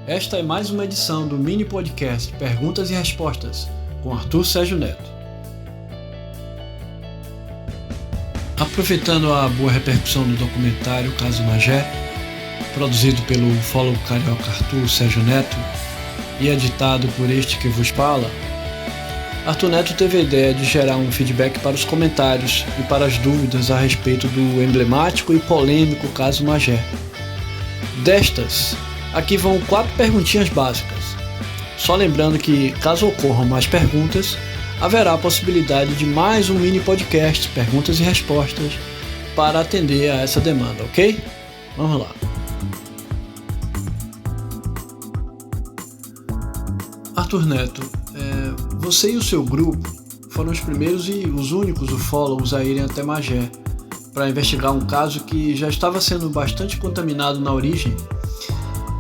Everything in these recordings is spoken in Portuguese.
Esta é mais uma edição do mini podcast Perguntas e Respostas, com Arthur Sérgio Neto. Aproveitando a boa repercussão do documentário Caso Magé, produzido pelo ufólogo carioca Arthur Sérgio Neto e editado por este que vos fala, Arthur Neto teve a ideia de gerar um feedback para os comentários e para as dúvidas a respeito do emblemático e polêmico Caso Magé. Destas, aqui vão 4 perguntinhas básicas. Só lembrando que, caso ocorram mais perguntas, haverá a possibilidade de mais um mini podcast, perguntas e respostas, para atender a essa demanda, ok? Vamos lá. Arthur Neto, você e o seu grupo foram os primeiros e os únicos ufólogos a irem até Magé para investigar um caso que já estava sendo bastante contaminado na origem.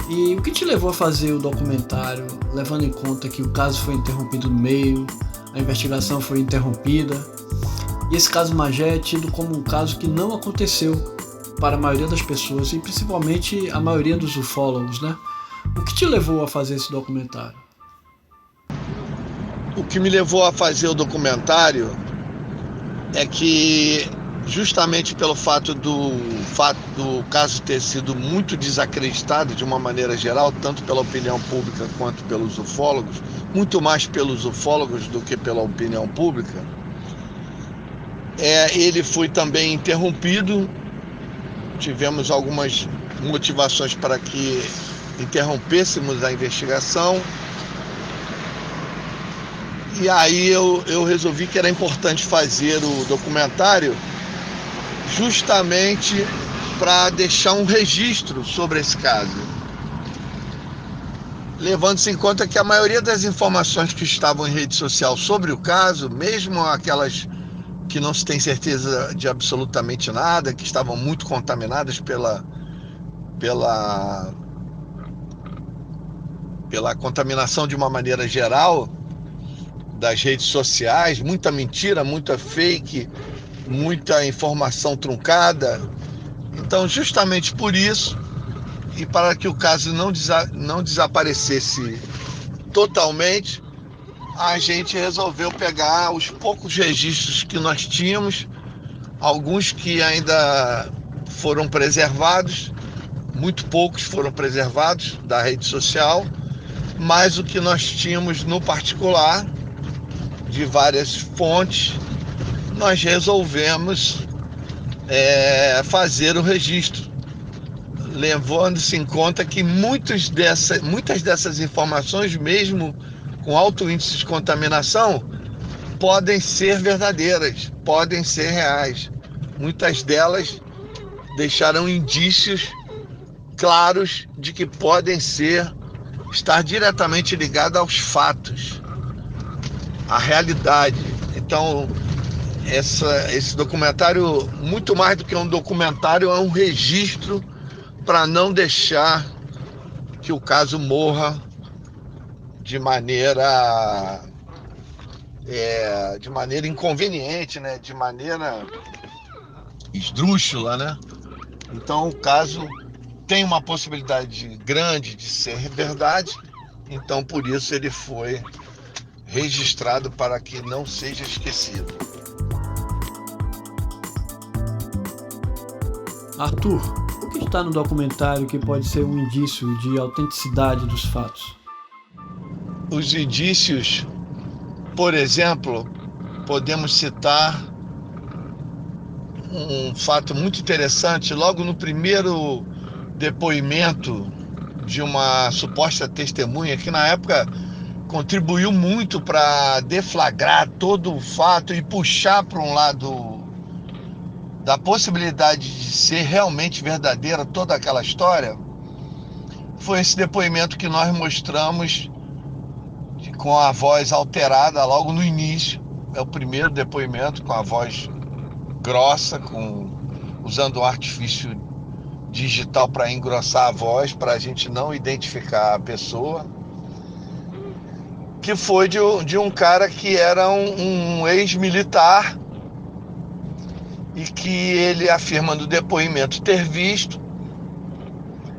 E o que te levou a fazer o documentário, levando em conta que o caso foi interrompido no meio, a investigação foi interrompida, e esse caso Magé é tido como um caso que não aconteceu para a maioria das pessoas, e principalmente a maioria dos ufólogos, né? O que te levou a fazer esse documentário? O que me levou a fazer o documentário é que, justamente pelo fato do caso ter sido muito desacreditado de uma maneira geral, tanto pela opinião pública quanto pelos ufólogos, muito mais pelos ufólogos do que pela opinião pública, ele foi também interrompido. Tivemos algumas motivações para que interrompêssemos a investigação. E aí eu resolvi que era importante fazer o documentário justamente para deixar um registro sobre esse caso, levando-se em conta que a maioria das informações que estavam em rede social sobre o caso, mesmo aquelas que não se tem certeza de absolutamente nada, que estavam muito contaminadas pela contaminação de uma maneira geral das redes sociais, muita mentira, muita fake, muita informação truncada. Então, justamente por isso, e para que o caso não desaparecesse totalmente, a gente resolveu pegar os poucos registros que nós tínhamos, alguns que ainda foram preservados, muito poucos foram preservados da rede social, mas o que nós tínhamos no particular, de várias fontes, nós resolvemos fazer o registro, levando-se em conta que muitas dessas informações, mesmo com alto índice de contaminação, podem ser verdadeiras, podem ser reais. Muitas delas deixarão indícios claros de que podem estar diretamente ligadas aos fatos, à realidade. Então, esse documentário, muito mais do que um documentário, é um registro para não deixar que o caso morra de maneira inconveniente, né? De maneira esdrúxula, né? Então, o caso tem uma possibilidade grande de ser verdade, então por isso ele foi registrado para que não seja esquecido. Arthur, o que está no documentário que pode ser um indício de autenticidade dos fatos? Os indícios, por exemplo, podemos citar um fato muito interessante. Logo no primeiro depoimento de uma suposta testemunha, que na época contribuiu muito para deflagrar todo o fato e puxar para um lado da possibilidade de ser realmente verdadeira toda aquela história, foi esse depoimento que nós mostramos com a voz alterada logo no início. É o primeiro depoimento com a voz grossa, usando um artifício digital para engrossar a voz, para a gente não identificar a pessoa, que foi de um cara que era um ex-militar e que ele afirma no depoimento ter visto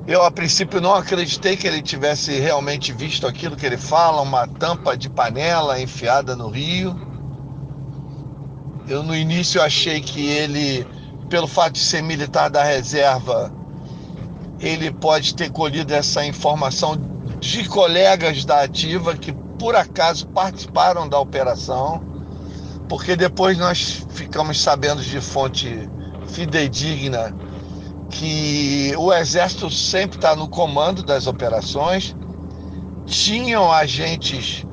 Eu, a princípio, não acreditei que ele tivesse realmente visto aquilo que ele fala, uma tampa de panela enfiada no rio. Eu, no início, achei que ele, pelo fato de ser militar da reserva, ele pode ter colhido essa informação de colegas da ativa que, por acaso, participaram da operação, porque depois nós ficamos sabendo de fonte fidedigna que o Exército sempre está no comando das operações. Tinham agentes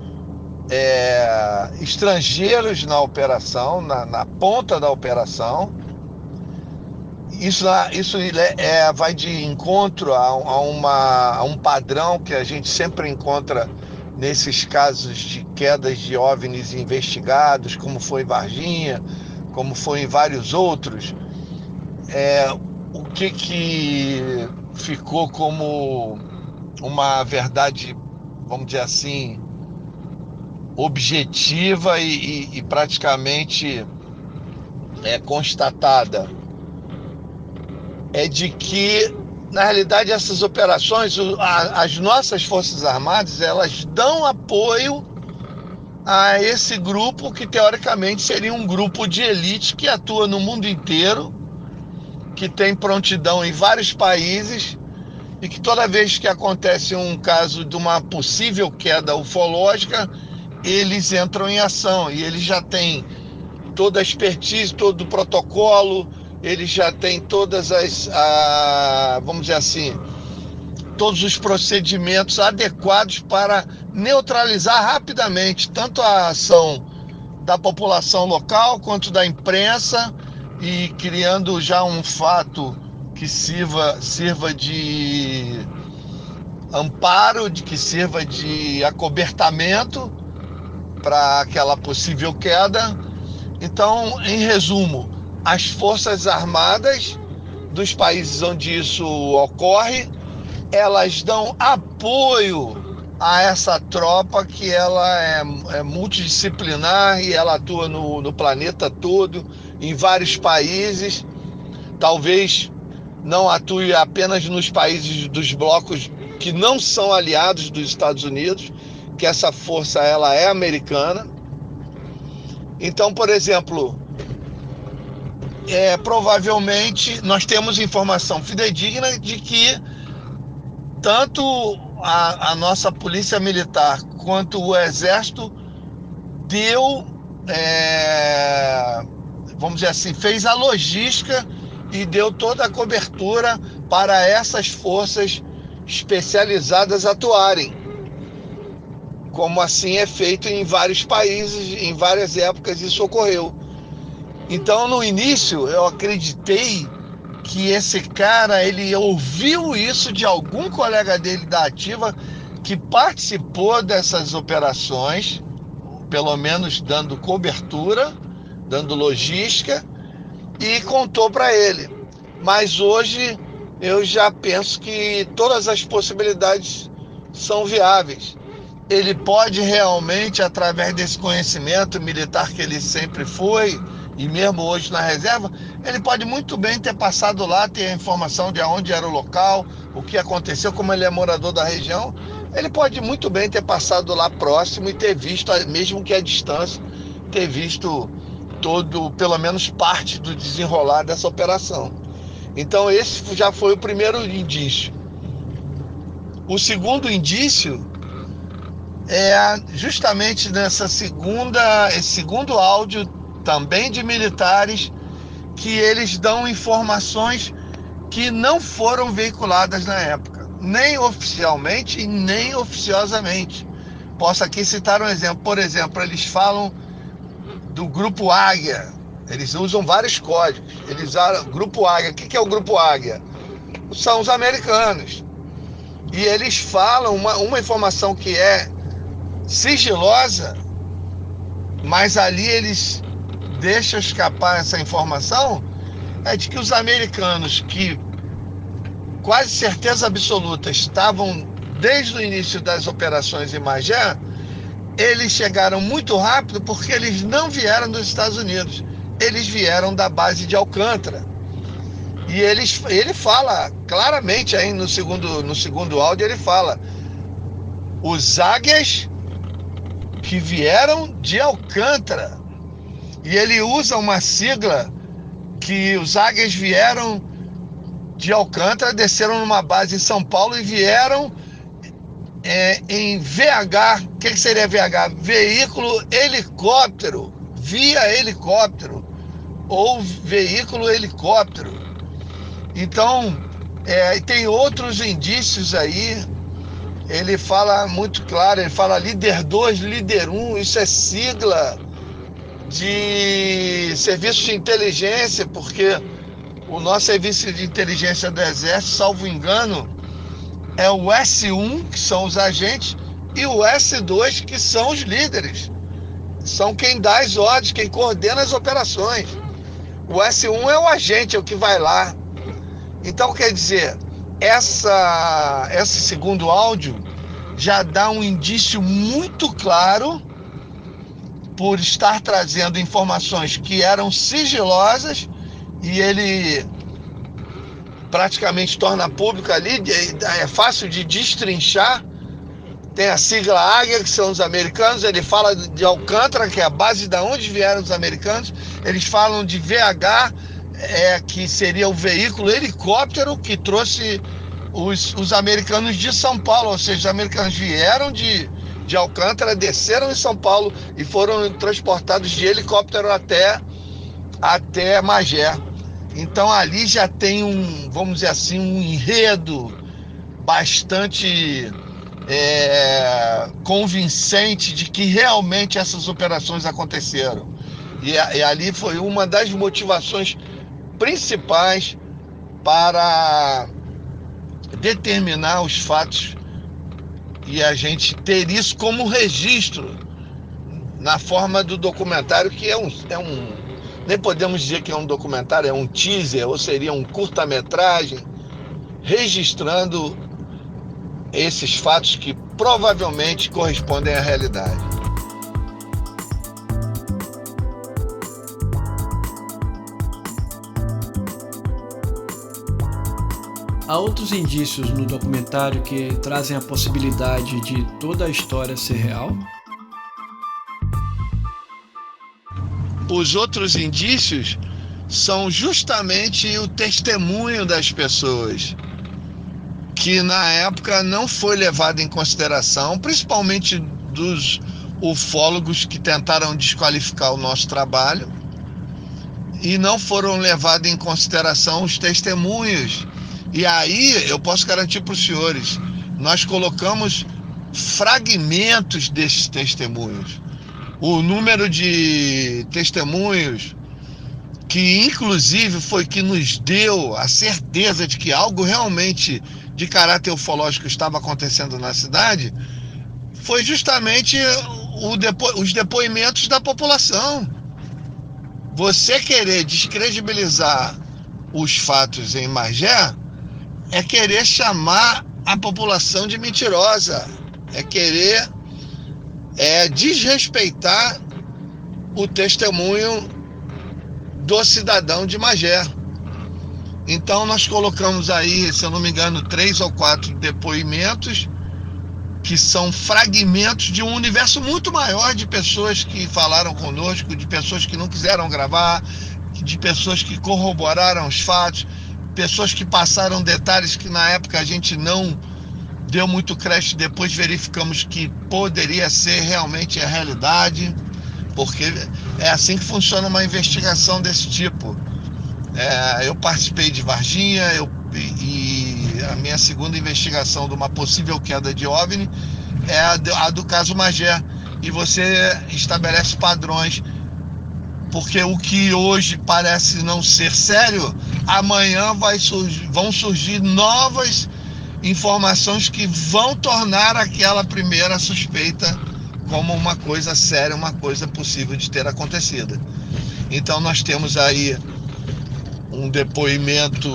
estrangeiros na operação, na ponta da operação. Isso vai de encontro a um padrão que a gente sempre encontra nesses casos de quedas de OVNIs investigados, como foi em Varginha, como foi em vários outros. O que ficou como uma verdade, vamos dizer assim, objetiva e praticamente constatada, é de que, na realidade, essas operações, as nossas Forças Armadas, elas dão apoio a esse grupo que, teoricamente, seria um grupo de elite que atua no mundo inteiro, que tem prontidão em vários países e que toda vez que acontece um caso de uma possível queda ufológica, eles entram em ação e eles já têm toda a expertise, todo o protocolo, eles já têm todas vamos dizer assim, todos os procedimentos adequados para neutralizar rapidamente tanto a ação da população local quanto da imprensa, e criando já um fato que sirva de amparo, que sirva de acobertamento para aquela possível queda. Então, em resumo, as Forças Armadas dos países onde isso ocorre, elas dão apoio a essa tropa que ela é multidisciplinar e ela atua no planeta todo, em vários países. Talvez não atue apenas nos países dos blocos que não são aliados dos Estados Unidos, que essa força ela é americana. Então, por exemplo, provavelmente nós temos informação fidedigna de que tanto a nossa polícia militar quanto o Exército deu, vamos dizer assim, fez a logística e deu toda a cobertura para essas forças especializadas atuarem, como assim é feito em vários países, em várias épocas isso ocorreu. Então, no início, eu acreditei que esse cara, ele ouviu isso de algum colega dele da ativa que participou dessas operações, pelo menos dando cobertura, dando logística, e contou para ele. Mas hoje eu já penso que todas as possibilidades são viáveis. Ele pode realmente, através desse conhecimento militar que ele sempre foi, e mesmo hoje na reserva, ele pode muito bem ter passado lá, ter a informação de onde era o local, o que aconteceu, como ele é morador da região, ele pode muito bem ter passado lá próximo e ter visto, mesmo que à distância, ter visto todo, pelo menos parte do desenrolar dessa operação. Então esse já foi o primeiro indício. O segundo indício é justamente esse segundo áudio, também de militares, que eles dão informações que não foram veiculadas na época, nem oficialmente e nem oficiosamente. Posso aqui citar um exemplo. Por exemplo, eles falam do Grupo Águia. Eles usam vários códigos. Eles usam Grupo Águia. O que é o Grupo Águia? São os americanos. E eles falam uma informação que é sigilosa, mas ali eles deixam escapar essa informação, é de que os americanos, que quase certeza absoluta estavam desde o início das operações em Magé, eles chegaram muito rápido porque eles não vieram dos Estados Unidos, eles vieram da base de Alcântara. E ele fala claramente aí no segundo áudio, ele fala: os águias que vieram de Alcântara. E ele usa uma sigla que os águias vieram de Alcântara, desceram numa base em São Paulo e vieram em VH. O que seria VH? Veículo helicóptero, via helicóptero, ou veículo helicóptero. Então, tem outros indícios aí. Ele fala muito claro, ele fala líder 2, líder 1, isso é sigla de serviço de inteligência, porque o nosso serviço de inteligência do Exército, salvo engano, é o S1, que são os agentes, e o S2, que são os líderes. São quem dá as ordens, quem coordena as operações. O S1 é o agente, é o que vai lá. Então, quer dizer, esse segundo áudio já dá um indício muito claro, por estar trazendo informações que eram sigilosas, e ele praticamente torna público ali, é fácil de destrinchar. Tem a sigla Águia, que são os americanos. Ele fala de Alcântara, que é a base de onde vieram os americanos. Eles falam de VH, que seria o veículo helicóptero que trouxe os americanos de São Paulo. Ou seja, os americanos vieram de Alcântara, desceram em São Paulo e foram transportados de helicóptero até Magé. Então ali já tem vamos dizer assim, um enredo bastante convincente de que realmente essas operações aconteceram. E ali foi uma das motivações principais para determinar os fatos e a gente ter isso como registro na forma do documentário, que nem podemos dizer que é um documentário, é um teaser, ou seria um curta-metragem, registrando esses fatos que provavelmente correspondem à realidade. Há outros indícios no documentário que trazem a possibilidade de toda a história ser real? Os outros indícios são justamente o testemunho das pessoas, que na época não foi levado em consideração, principalmente dos ufólogos que tentaram desqualificar o nosso trabalho, e não foram levados em consideração os testemunhos. E aí eu posso garantir para os senhores, nós colocamos fragmentos desses testemunhos. O número de testemunhos, que inclusive foi que nos deu a certeza de que algo realmente de caráter ufológico estava acontecendo na cidade, foi justamente os depoimentos da população. Você querer descredibilizar os fatos em Magé é querer chamar a população de mentirosa, é querer desrespeitar o testemunho do cidadão de Magé. Então nós colocamos aí, se eu não me engano, 3 ou 4 depoimentos que são fragmentos de um universo muito maior de pessoas que falaram conosco, de pessoas que não quiseram gravar, de pessoas que corroboraram os fatos, pessoas que passaram detalhes que na época a gente não deu muito crédito, depois verificamos que poderia ser realmente a realidade, porque é assim que funciona uma investigação desse tipo. Eu participei de Varginha, e a minha segunda investigação de uma possível queda de OVNI é a do caso Magé, e você estabelece padrões, porque o que hoje parece não ser sério, amanhã vão surgir novas informações que vão tornar aquela primeira suspeita como uma coisa séria, uma coisa possível de ter acontecido. Então nós temos aí um depoimento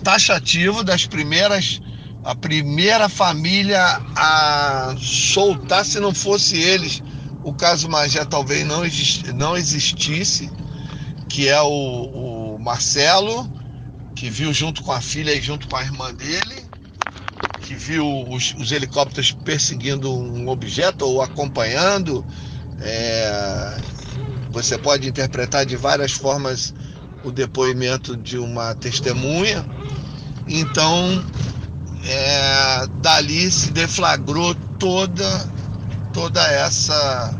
taxativo a primeira família a soltar. Se não fosse eles, o caso Magé talvez não existisse, que é o Marcelo, que viu junto com a filha e junto com a irmã dele, que viu os helicópteros perseguindo um objeto ou acompanhando. Você pode interpretar de várias formas o depoimento de uma testemunha. Então, dali se deflagrou toda essa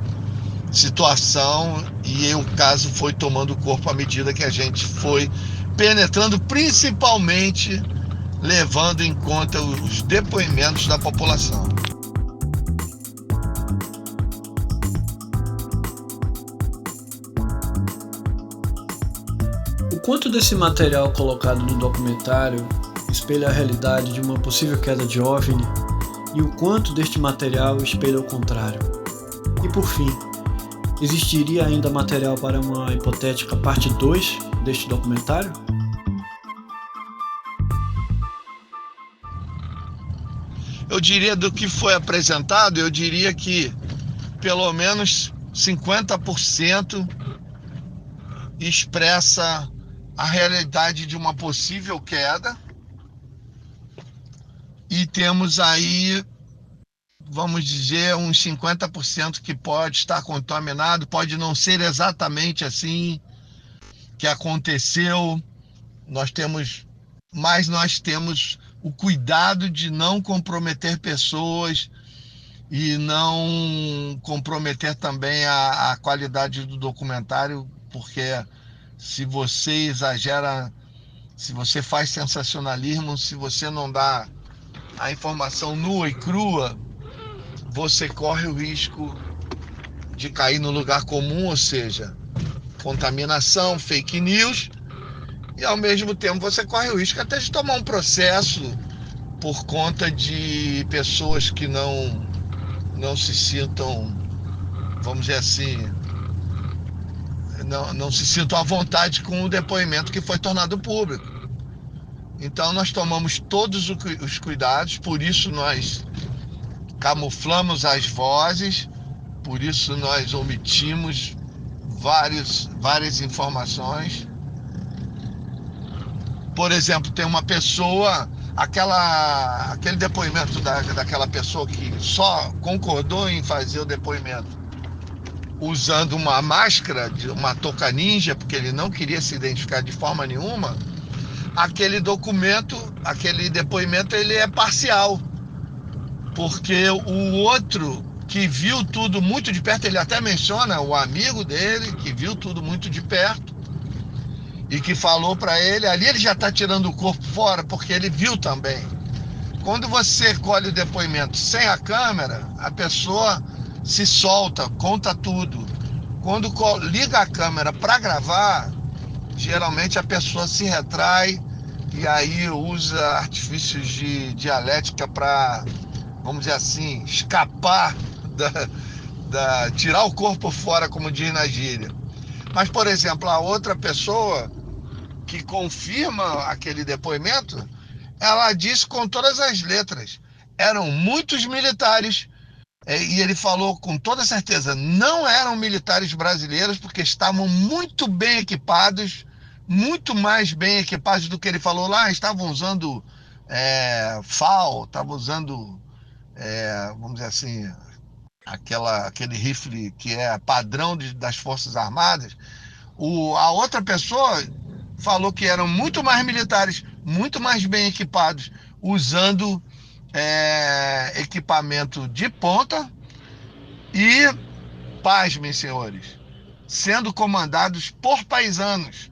situação, e o caso foi tomando corpo à medida que a gente foi penetrando, principalmente levando em conta os depoimentos da população. O quanto desse material colocado no documentário espelha a realidade de uma possível queda de OVNI e o quanto deste material espelha o contrário? E por fim, existiria ainda material para uma hipotética parte 2 deste documentário? Eu diria, do que foi apresentado, eu diria que pelo menos 50% expressa a realidade de uma possível queda, e temos aí, vamos dizer, uns 50% que pode estar contaminado, pode não ser exatamente assim que aconteceu. Mas nós temos o cuidado de não comprometer pessoas e não comprometer também a qualidade do documentário, porque se você exagera, se você faz sensacionalismo, se você não dá a informação nua e crua, você corre o risco de cair no lugar comum, ou seja, contaminação, fake news, e ao mesmo tempo você corre o risco até de tomar um processo por conta de pessoas que não se sintam, vamos dizer assim, não se sintam à vontade com o depoimento que foi tornado público. Então nós tomamos todos os cuidados, por isso nós camuflamos as vozes, por isso nós omitimos várias informações. Por exemplo, tem uma pessoa, aquele depoimento daquela pessoa que só concordou em fazer o depoimento usando uma máscara, uma touca ninja, porque ele não queria se identificar de forma nenhuma. Aquele depoimento, ele é parcial, porque o outro que viu tudo muito de perto, ele até menciona o amigo dele que viu tudo muito de perto e que falou para ele, ali ele já está tirando o corpo fora, porque ele viu também. Quando você colhe o depoimento sem a câmera, a pessoa se solta, conta tudo. Quando liga a câmera para gravar, geralmente a pessoa se retrai e aí usa artifícios de dialética para, vamos dizer assim, escapar, tirar o corpo fora, como diz na gíria. Mas, por exemplo, a outra pessoa que confirma aquele depoimento, ela disse com todas as letras, eram muitos militares, e ele falou com toda certeza, não eram militares brasileiros, porque estavam muito bem equipados, muito mais bem equipados do que ele falou lá, estavam usando FAL, estavam usando, vamos dizer assim, aquele rifle que é padrão das Forças Armadas. A outra pessoa falou que eram muito mais militares, muito mais bem equipados, usando equipamento de ponta e, pasmem, senhores, sendo comandados por paisanos.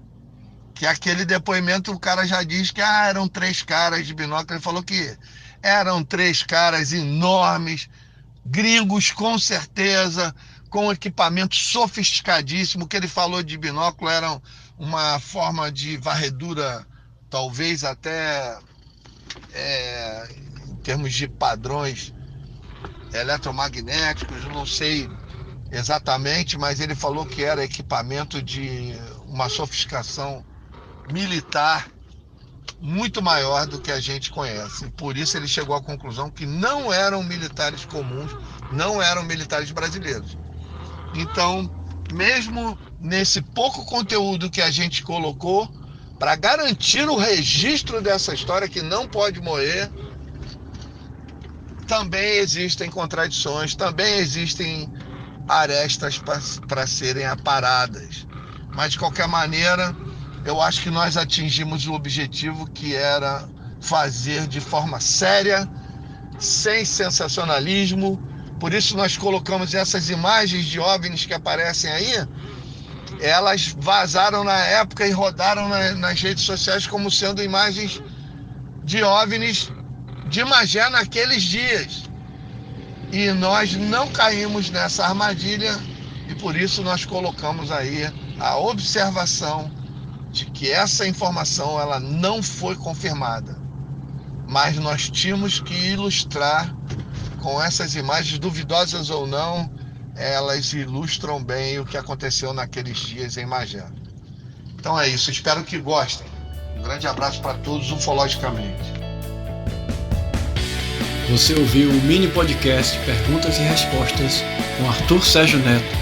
Que aquele depoimento o cara já diz que eram 3 caras de binóculo. Ele falou que eram 3 caras enormes, gringos com certeza, com equipamento sofisticadíssimo. O que ele falou de binóculo era uma forma de varredura, talvez até em termos de padrões eletromagnéticos, não sei exatamente, mas ele falou que era equipamento de uma sofisticação militar muito maior do que a gente conhece. Por isso ele chegou à conclusão que não eram militares comuns, não eram militares brasileiros. Então, mesmo nesse pouco conteúdo que a gente colocou, para garantir o registro dessa história que não pode morrer, também existem contradições, também existem arestas para serem aparadas. Mas, de qualquer maneira, eu acho que nós atingimos o objetivo, que era fazer de forma séria, sem sensacionalismo. Por isso nós colocamos essas imagens de OVNIs que aparecem aí. Elas vazaram na época e rodaram nas redes sociais como sendo imagens de OVNIs de Magé naqueles dias. E nós não caímos nessa armadilha, e por isso nós colocamos aí a observação de que essa informação ela não foi confirmada. Mas nós tínhamos que ilustrar com essas imagens, duvidosas ou não, elas ilustram bem o que aconteceu naqueles dias em Magé. Então é isso, espero que gostem. Um grande abraço para todos, ufologicamente. Você ouviu o mini podcast Perguntas e Respostas com Arthur Sérgio Neto.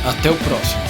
Até o próximo.